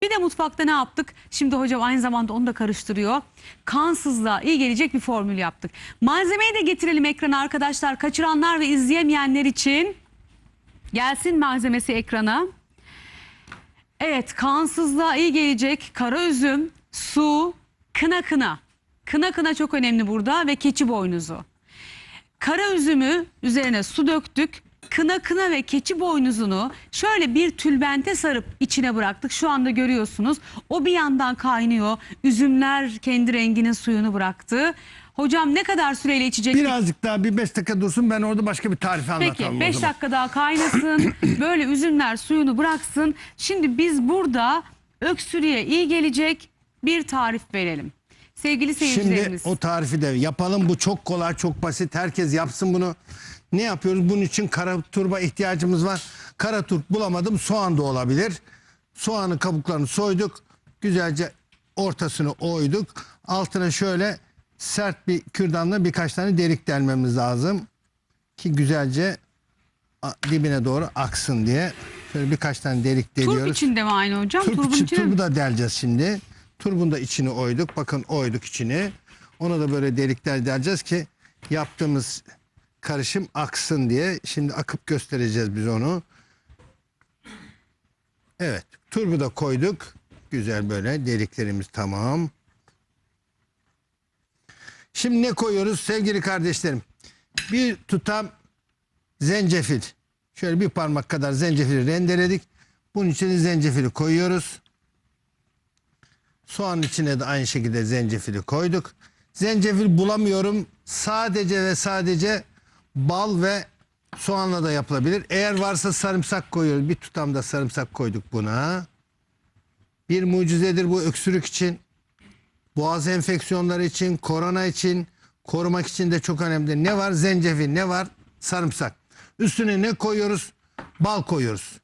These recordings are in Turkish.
Bir de mutfakta ne yaptık? Şimdi hocam aynı zamanda onu da karıştırıyor. Kansızlığa iyi gelecek bir formül yaptık. Malzemeyi de getirelim ekrana arkadaşlar. Kaçıranlar ve izleyemeyenler için gelsin malzemesi ekrana. Evet, kansızlığa iyi gelecek kara üzüm, su, kına. Kına çok önemli burada ve keçi boynuzu. Kara üzümü üzerine su döktük. Kına ve keçi boynuzunu şöyle bir tülbente sarıp içine bıraktık. Şu anda görüyorsunuz. O bir yandan kaynıyor. Üzümler kendi renginin suyunu bıraktı. Hocam ne kadar süreyle içecek? Birazcık daha bir 5 dakika dursun, ben orada başka bir tarifi anlatalım. Peki 5 dakika daha kaynasın. Böyle üzümler suyunu bıraksın. Şimdi biz burada öksürüğe iyi gelecek bir tarif verelim. Sevgili seyircilerimiz. Şimdi o tarifi de yapalım. Bu çok kolay, çok basit. Herkes yapsın bunu. Ne yapıyoruz? Bunun için kara turba ihtiyacımız var. Kara turp bulamadım. Soğan da olabilir. Soğanın kabuklarını soyduk. Güzelce ortasını oyduk. Altına şöyle sert bir kürdanla birkaç tane delik delmemiz lazım. Ki güzelce dibine doğru aksın diye. Şöyle birkaç tane delik deliyoruz. Turp içinde mi aynı hocam? Turbu da deleceğiz şimdi. Turbun da içini oyduk. Bakın oyduk içini. Ona da böyle delikler deleceğiz ki yaptığımız karışım aksın diye. Şimdi akıp göstereceğiz biz onu. Evet. Turbu da koyduk. Güzel böyle deliklerimiz tamam. Şimdi ne koyuyoruz sevgili kardeşlerim? Bir tutam zencefil. Şöyle bir parmak kadar zencefili rendeledik. Bunun içine zencefili koyuyoruz. Soğanın içine de aynı şekilde zencefili koyduk. Zencefil bulamıyorum. Sadece ve sadece bal ve soğanla da yapılabilir. Eğer varsa sarımsak koyuyoruz. Bir tutam da sarımsak koyduk buna. Bir mucizedir bu öksürük için. Boğaz enfeksiyonları için, korona için, korumak için de çok önemli. Ne var? Zencefil, ne var? Sarımsak. Üstüne ne koyuyoruz? Bal koyuyoruz.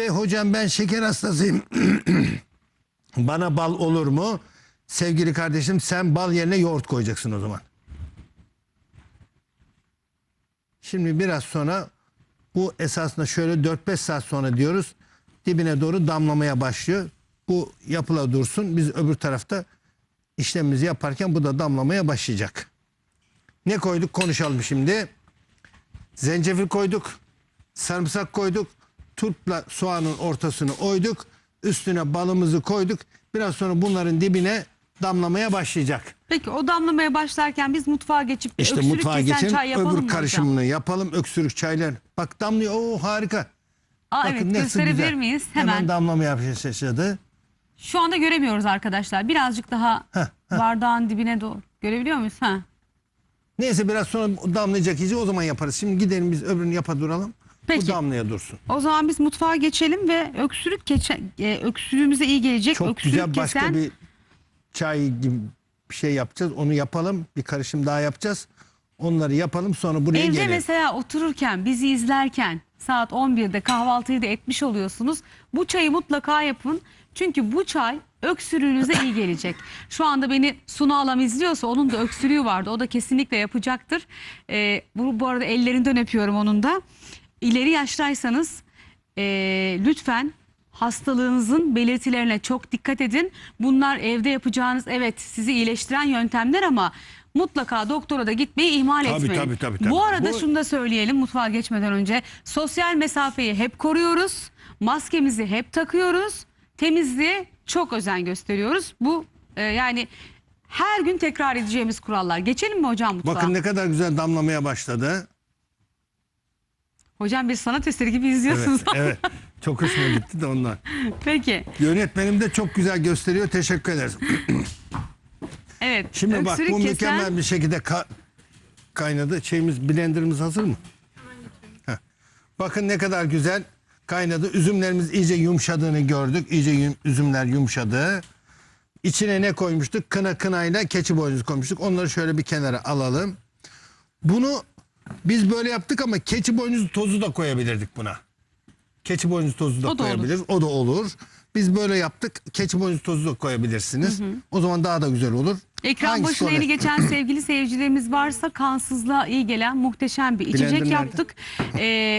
Hocam ben şeker hastasıyım. Bana bal olur mu? Sevgili kardeşim sen bal yerine yoğurt koyacaksın o zaman. Şimdi biraz sonra bu esasında şöyle 4-5 saat sonra diyoruz. Dibine doğru damlamaya başlıyor. Bu yapıla dursun. Biz öbür tarafta işlemimizi yaparken bu da damlamaya başlayacak. Ne koyduk? Konuşalım şimdi. Zencefil koyduk. Sarımsak koyduk. Turpla soğanın ortasını oyduk. Üstüne balımızı koyduk. Biraz sonra bunların dibine damlamaya başlayacak. Peki o damlamaya başlarken biz mutfağa geçip İşte öksürük mutfağa kesen geçelim. çay yapalım Öbür mı karışımını hocam? yapalım. Öksürük çaylar. Bak damlıyor. Oo harika. Evet, nasıl gösterebilir güzel. miyiz? Hemen damlamaya başladı. Şu anda göremiyoruz arkadaşlar. Birazcık daha bardağın dibine doğru. Görebiliyor muyuz? Neyse biraz sonra damlayacak iyice, o zaman yaparız. Şimdi gidelim biz öbürünü yapa duralım. Peki. Bu damlaya dursun. O zaman biz mutfağa geçelim ve öksürüğümüze iyi gelecek. Çok öksürük güzel başka kesen... bir çay gibi bir şey yapacağız. Onu yapalım. Bir karışım daha yapacağız. Onları yapalım sonra buraya Evde gelelim. mesela otururken, bizi izlerken saat 11'de kahvaltıyı da etmiş oluyorsunuz. Bu çayı mutlaka yapın. Çünkü bu çay öksürüğünüze iyi gelecek. Şu anda beni Sunu Alam izliyorsa onun da öksürüğü vardı. O da kesinlikle yapacaktır. Bu arada ellerinden öpüyorum onun da. İleri yaştaysanız lütfen hastalığınızın belirtilerine çok dikkat edin. Bunlar evde yapacağınız sizi iyileştiren yöntemler ama mutlaka doktora da gitmeyi ihmal etmeyin. Tabii. Bu arada şunu da söyleyelim mutfağa geçmeden önce. Sosyal mesafeyi hep koruyoruz. Maskemizi hep takıyoruz. Temizliğe çok özen gösteriyoruz. Bu yani her gün tekrar edeceğimiz kurallar. Geçelim mi hocam mutfağa? Bakın ne kadar güzel damlamaya başladı. Hocam bir sanat eseri gibi izliyorsunuz. Evet. Çok hoşuma gitti de ondan. Peki. Yönetmenim de çok güzel gösteriyor. Teşekkür ederiz. Evet. Şimdi bak bu mükemmel bir şekilde kaynadı. Blenderımız hazır mı? Bakın ne kadar güzel kaynadı. Üzümlerimiz iyice yumuşadığını gördük. İyice üzümler yumuşadı. İçine ne koymuştuk? Kınayla keçi boynuzu koymuştuk. Onları şöyle bir kenara alalım. Bunu biz böyle yaptık ama keçi boynuzu tozu da koyabilirdik buna. Keçi boynuzu tozu da koyabiliriz. O da olur. Biz böyle yaptık. Keçi boynuzu tozu da koyabilirsiniz. O zaman daha da güzel olur. Ekran Hangisi başına kolay? yeni geçen sevgili seyircilerimiz varsa kansızlığa iyi gelen muhteşem bir içecek Blender nerede? yaptık.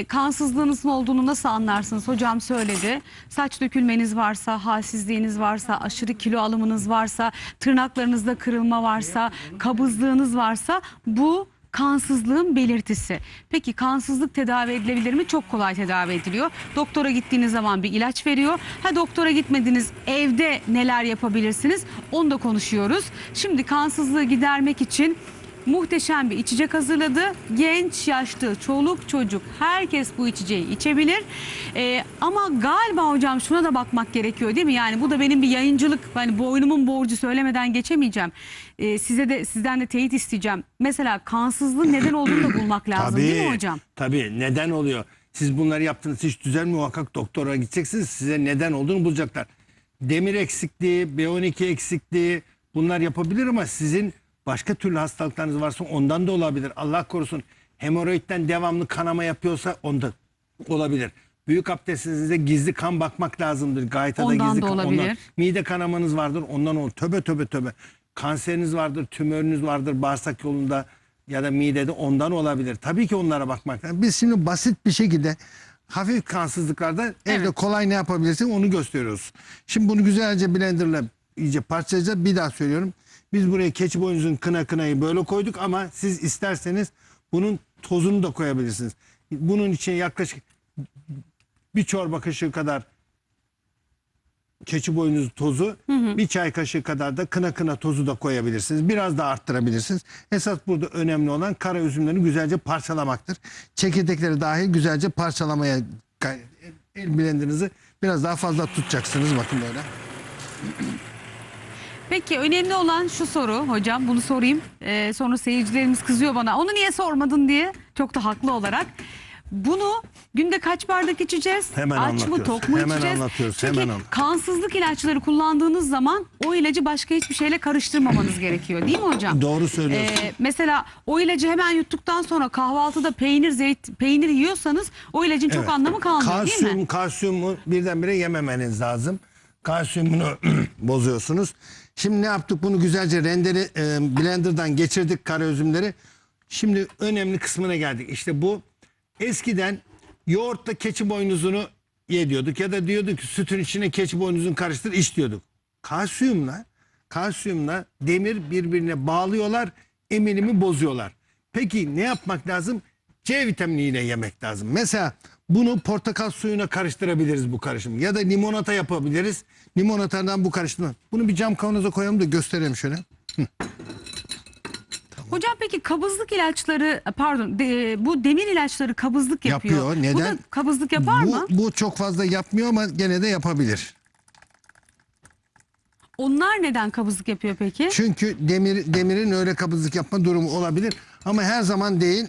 Kansızlığınızın olduğunu nasıl anlarsınız? Hocam söyledi. Saç dökülmeniz varsa, halsizliğiniz varsa, aşırı kilo alımınız varsa, tırnaklarınızda kırılma varsa, kabızlığınız varsa bu kansızlığın belirtisi. Peki kansızlık tedavi edilebilir mi? Çok kolay tedavi ediliyor. Doktora gittiğiniz zaman bir ilaç veriyor. Ha doktora gitmediniz, evde neler yapabilirsiniz? Onu da konuşuyoruz. Şimdi kansızlığı gidermek için muhteşem bir içecek hazırladı. Genç, yaşlı, çoluk, çocuk herkes bu içeceği içebilir. Ama galiba hocam şuna da bakmak gerekiyor değil mi? Yani bu da benim bir yayıncılık, hani boynumun borcu, söylemeden geçemeyeceğim. Sizden de teyit isteyeceğim. Mesela kansızlığın neden olduğunu da bulmak lazım değil mi hocam? Tabii, neden oluyor? Siz bunları yaptınız, hiç düzen muhakkak doktora gideceksiniz. Size neden olduğunu bulacaklar. Demir eksikliği, B12 eksikliği bunlar yapabilir ama sizin başka türlü hastalıklarınız varsa ondan da olabilir. Allah korusun, hemoroidden devamlı kanama yapıyorsa onda olabilir. Büyük abdestinizde gizli kan bakmak lazımdır. Gaytada Ondan gizli da kan. olabilir. Ondan, mide kanamanız vardır, ondan olur. Töbe töbe töbe. Kanseriniz vardır, tümörünüz vardır bağırsak yolunda ya da midede, ondan olabilir. Tabii ki onlara bakmak lazım. Biz şimdi basit bir şekilde hafif kansızlıklarda evde kolay ne yapabilirsin onu gösteriyoruz. Şimdi bunu güzelce blenderla iyice parçalayacağız. Bir daha söylüyorum. Biz buraya keçi boynuzun kınayı böyle koyduk ama siz isterseniz bunun tozunu da koyabilirsiniz. Bunun için yaklaşık bir çorba kaşığı kadar keçi boynuzu tozu, bir çay kaşığı kadar da kına tozu da koyabilirsiniz. Biraz da arttırabilirsiniz. Esas burada önemli olan kara üzümlerini güzelce parçalamaktır. Çekirdekleri dahil güzelce parçalamaya el blenderınızı biraz daha fazla tutacaksınız. Bakın böyle. Peki önemli olan şu soru hocam, bunu sorayım. Sonra seyircilerimiz kızıyor bana. Onu niye sormadın diye, çok da haklı olarak. Bunu günde kaç bardak içeceğiz? Hemen Aç mı, anlatıyoruz. tok mu Hemen içeceğiz? anlatıyoruz, Çünkü hemen anlatıyoruz. kansızlık ilaçları kullandığınız zaman o ilacı başka hiçbir şeyle karıştırmamanız gerekiyor değil mi hocam? Doğru söylüyorsun. Mesela o ilacı hemen yuttuktan sonra kahvaltıda peynir yiyorsanız o ilacın çok Evet. anlamı kalmıyor değil mi? Kalsiyumu birdenbire yememeniz lazım. Kalsiyumunu bozuyorsunuz. Şimdi ne yaptık? Bunu güzelce blenderdan geçirdik kara üzümleri. Şimdi önemli kısmına geldik. İşte bu eskiden yoğurtla keçi boynuzunu ye diyorduk ya da diyorduk ki sütün içine keçi boynuzunu karıştır iç diyorduk. Kalsiyumla demir birbirine bağlıyorlar, eminimi bozuyorlar. Peki ne yapmak lazım? C vitaminiyle yemek lazım. Mesela bunu portakal suyuna karıştırabiliriz bu karışımı. Ya da limonata yapabiliriz. Limonatadan bu karışımı. Bunu bir cam kavanoza koyalım da gösterelim şöyle. Hocam peki kabızlık ilaçları, pardon, bu demir ilaçları kabızlık yapıyor. Yapıyor. Neden? Bu da kabızlık yapar mı? Bu çok fazla yapmıyor ama gene de yapabilir. Onlar neden kabızlık yapıyor peki? Çünkü demirin öyle kabızlık yapma durumu olabilir. Ama her zaman değil.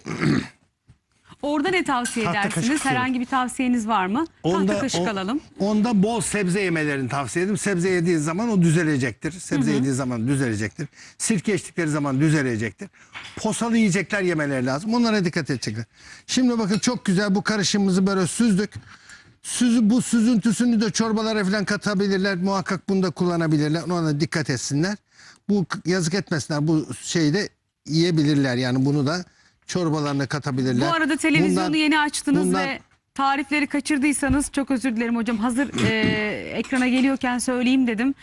Orada ne tavsiye Tahta edersiniz? kaşık Herhangi bir tavsiyeniz var mı? Tahta kaşık alalım. Onda bol sebze yemelerini tavsiye ederim. Sebze yediği zaman o düzelecektir. Sebze yediği zaman düzelecektir. Sirke içtikleri zaman düzelecektir. Posalı yiyecekler yemeleri lazım. Onlara dikkat edecekler. Şimdi bakın çok güzel bu karışımımızı böyle süzdük. Bu süzüntüsünü de çorbalara falan katabilirler. Muhakkak bunu da kullanabilirler. Ona dikkat etsinler. Bu yazık etmesinler. Bu şeyi de yiyebilirler. Yani bunu da çorbalarına katabilirler. Bu arada televizyonu yeni açtınız ve tarifleri kaçırdıysanız çok özür dilerim hocam. Hazır ekrana geliyorken söyleyeyim dedim.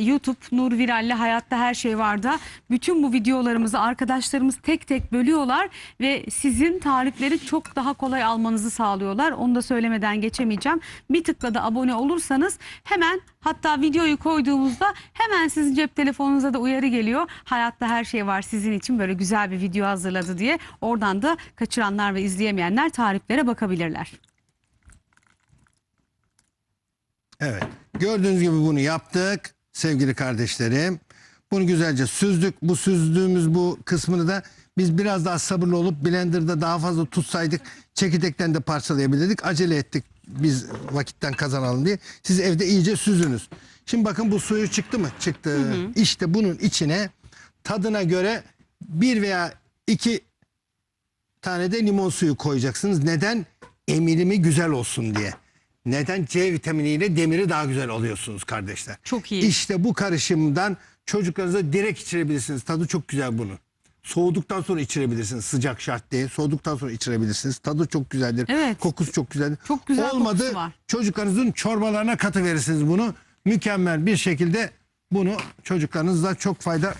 YouTube Nur Viral'le Hayatta Her Şey Var'da bütün bu videolarımızı arkadaşlarımız tek tek bölüyorlar ve sizin tarifleri çok daha kolay almanızı sağlıyorlar. Onu da söylemeden geçemeyeceğim. Bir tıkla da abone olursanız hemen, hatta videoyu koyduğumuzda hemen sizin cep telefonunuza da uyarı geliyor. Hayatta Her Şey Var sizin için böyle güzel bir video hazırladı diye. Oradan da kaçıranlar ve izleyemeyenler tariflere bakabilirler. Evet. Gördüğünüz gibi bunu yaptık sevgili kardeşlerim. Bunu güzelce süzdük. Bu süzdüğümüz bu kısmını da biz biraz daha sabırlı olup blenderda daha fazla tutsaydık çekirdekten de parçalayabilirdik. Acele ettik biz vakitten kazanalım diye. Siz evde iyice süzünüz. Şimdi bakın bu suyu çıktı mı? Çıktı. İşte bunun içine tadına göre 1 veya 2 tane de limon suyu koyacaksınız. Neden? Emilimi güzel olsun diye. Neden? C vitaminiyle demiri daha güzel alıyorsunuz kardeşler. Çok iyi. İşte bu karışımdan Çocuklarınıza direkt içirebilirsiniz. Tadı çok güzel bunun. Soğuduktan sonra içirebilirsiniz. Sıcak şart değil. Soğuduktan sonra içirebilirsiniz. Tadı çok güzeldir. Evet. Kokusu çok güzeldir. Çok güzel Olmadı, kokusu var. çocuklarınızın çorbalarına katıverirsiniz bunu. Mükemmel bir şekilde bunu çocuklarınızla çok fayda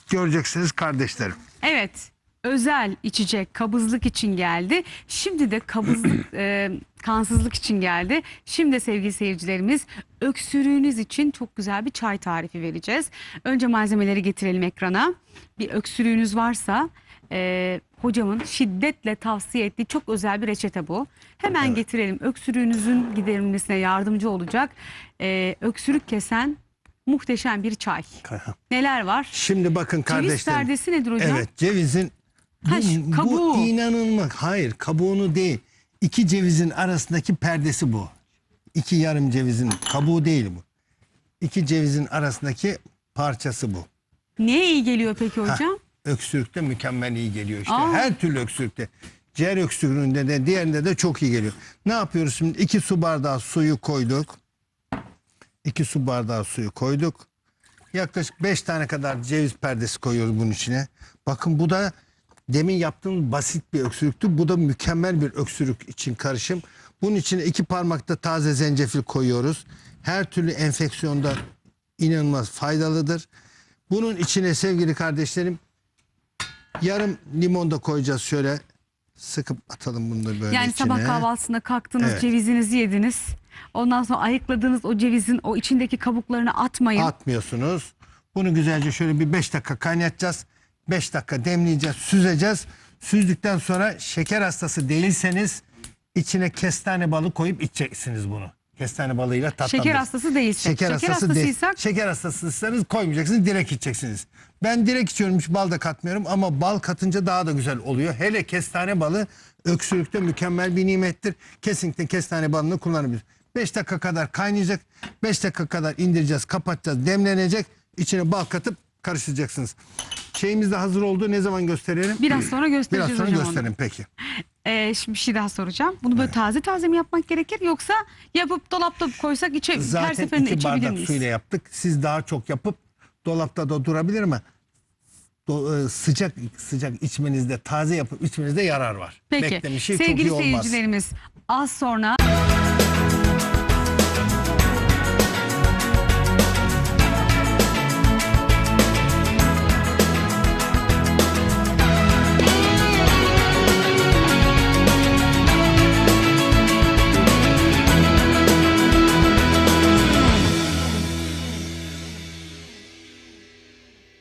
göreceksiniz kardeşlerim. Evet. Özel içecek kabızlık için geldi. Şimdi de kabızlık kansızlık için geldi. Şimdi de sevgili seyircilerimiz öksürüğünüz için çok güzel bir çay tarifi vereceğiz. Önce malzemeleri getirelim ekrana. Bir öksürüğünüz varsa hocamın şiddetle tavsiye ettiği çok özel bir reçete bu. Hemen getirelim. Öksürüğünüzün giderilmesine yardımcı olacak öksürük kesen muhteşem bir çay. Neler var? Şimdi bakın kardeşlerim. Ceviz perdesi nedir hocam? Evet, cevizin bu kabuğu. inanılmaz. Hayır, kabuğunu değil. İki cevizin arasındaki perdesi bu. İki yarım cevizin kabuğu değil bu. İki cevizin arasındaki parçası bu. Neye iyi geliyor peki hocam? Öksürükte mükemmel iyi geliyor işte. Aa. Her türlü öksürükte. Ciğer öksürüğünde de diğerinde de çok iyi geliyor. Ne yapıyoruz şimdi? 2 su bardağı suyu koyduk. 2 su bardağı suyu koyduk. Yaklaşık 5 tane kadar ceviz perdesi koyuyoruz bunun içine. Bakın bu da demin yaptığımız basit bir öksürüktü. Bu da mükemmel bir öksürük için karışım. Bunun içine 2 parmak da taze zencefil koyuyoruz. Her türlü enfeksiyonda inanılmaz faydalıdır. Bunun içine sevgili kardeşlerim yarım limon da koyacağız şöyle. Sıkıp atalım bunu da böyle Yani içine. sabah kahvaltısında kalktınız, Evet. cevizinizi yediniz. Ondan sonra ayıkladığınız o cevizin o içindeki kabuklarını atmayın. Atmıyorsunuz. Bunu güzelce şöyle bir 5 dakika kaynatacağız. 5 dakika demleyeceğiz, süzeceğiz. Süzdükten sonra şeker hastası değilseniz içine kestane balı koyup içeceksiniz bunu. Kestane balıyla tatlandırın. Şeker hastası değilsek. Şeker hastasıysak şeker hastasıysanız koymayacaksınız, direkt içeceksiniz. Ben direkt içiyorum, hiç bal da katmıyorum ama bal katınca daha da güzel oluyor. Hele kestane balı öksürükte mükemmel bir nimettir. Kesinlikle kestane balını kullanabiliriz. 5 dakika kadar kaynayacak. 5 dakika kadar indireceğiz, kapatacağız, demlenecek. İçine bal katıp karıştıracaksınız. Şeyimiz de hazır oldu. Ne zaman gösterelim? biraz sonra göstereceğiz Biraz sonra hocam onu. gösterelim peki. Şimdi bir şey daha soracağım. Bunu böyle taze taze mi yapmak gerekir yoksa yapıp dolapta koysak her Zaten seferinde 2 içebilir bardak miyiz? suyla yaptık. Siz daha çok yapıp dolapta da durabilir ama sıcak içmenizde, taze yapıp içmenizde yarar var. Peki Beklemişi çok sevgili iyi olmaz. seyircilerimiz az sonra